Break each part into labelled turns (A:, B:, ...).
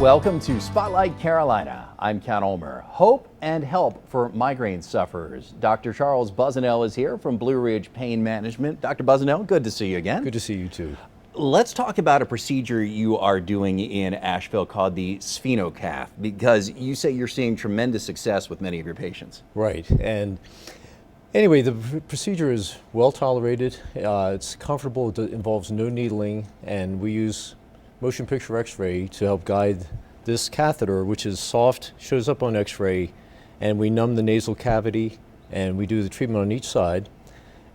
A: Welcome to Spotlight Carolina. I'm Ken Ulmer. Hope and help for migraine sufferers. Dr. Charles Buzzanel is here from Blue Ridge Pain Management. Dr. Buzzanel, good to see you again.
B: Good to see you too.
A: Let's talk about a procedure you are doing in Asheville called the SphenoCath, because you say you're seeing tremendous success with many of your patients.
B: Right, and anyway, the procedure is well tolerated. It's comfortable, it involves no needling, and we use motion picture x-ray to help guide this catheter, which is soft, shows up on x-ray, and we numb the nasal cavity, and we do the treatment on each side,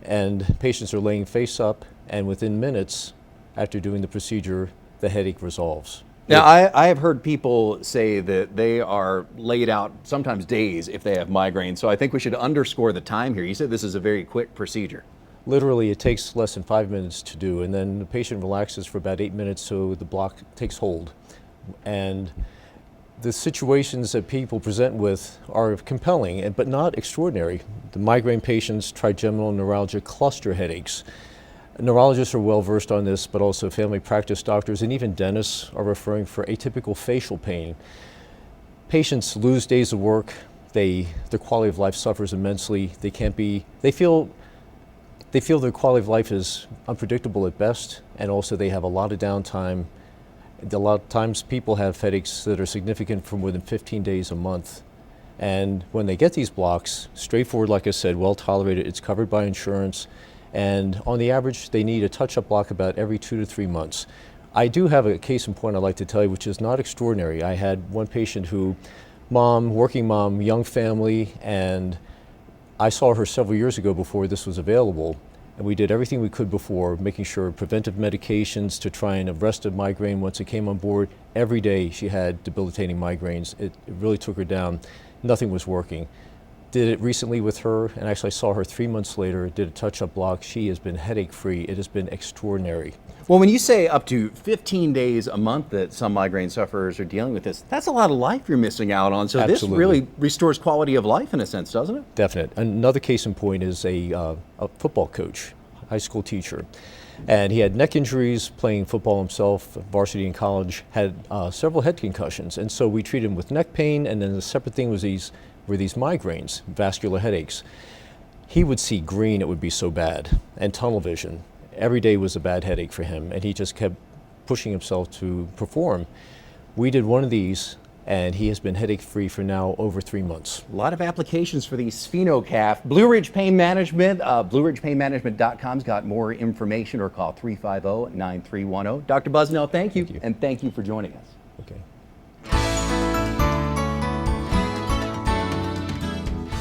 B: and patients are laying face up, and within minutes after doing the procedure, the headache resolves.
A: Now, I have heard people say that they are laid out sometimes days if they have migraine, so I think we should underscore the time here. You said this is a very quick procedure.
B: Literally, it takes less than 5 minutes to do, and then the patient relaxes for about 8 minutes so the block takes hold. And the situations that people present with are compelling, but not extraordinary. The migraine patients, trigeminal neuralgia, cluster headaches. Neurologists are well versed on this, but also family practice doctors and even dentists are referring for atypical facial pain. Patients lose days of work. Their quality of life suffers immensely. They feel their quality of life is unpredictable at best, and also they have a lot of downtime. A lot of times people have headaches that are significant for more than 15 days a month. And when they get these blocks, straightforward, like I said, well tolerated, it's covered by insurance, and on the average, they need a touch-up block about every 2 to 3 months. I do have a case in point I'd like to tell you, which is not extraordinary. I had one patient who, working mom, young family, and I saw her several years ago before this was available, and we did everything we could before, making sure preventive medications to try and arrest a migraine once it came on board. Every day she had debilitating migraines. It really took her down. Nothing was working. Did it recently with her, and actually I saw her 3 months later, did a touch-up block. She has been headache-free. It has been extraordinary.
A: Well, when you say up to 15 days a month that some migraine sufferers are dealing with this, that's a lot of life you're missing out on. So
B: Absolutely.
A: This really restores quality of life in a sense, doesn't it?
B: Definite. Another case in point is a football coach, high school teacher. And he had neck injuries playing football himself, varsity in college, had several head concussions. And so we treated him with neck pain, and then the separate thing was these migraines, vascular headaches. He would see green, it would be so bad, and tunnel vision. Every day was a bad headache for him, and he just kept pushing himself to perform. We did one of these, and he has been headache-free for now over 3 months.
A: A lot of applications for the SphenoCath. Blue Ridge Pain Management, BlueRidgePainManagement.com's got more information, or call 350-9310. Dr. Buzzanel, thank you, and thank you for joining us.
B: Okay.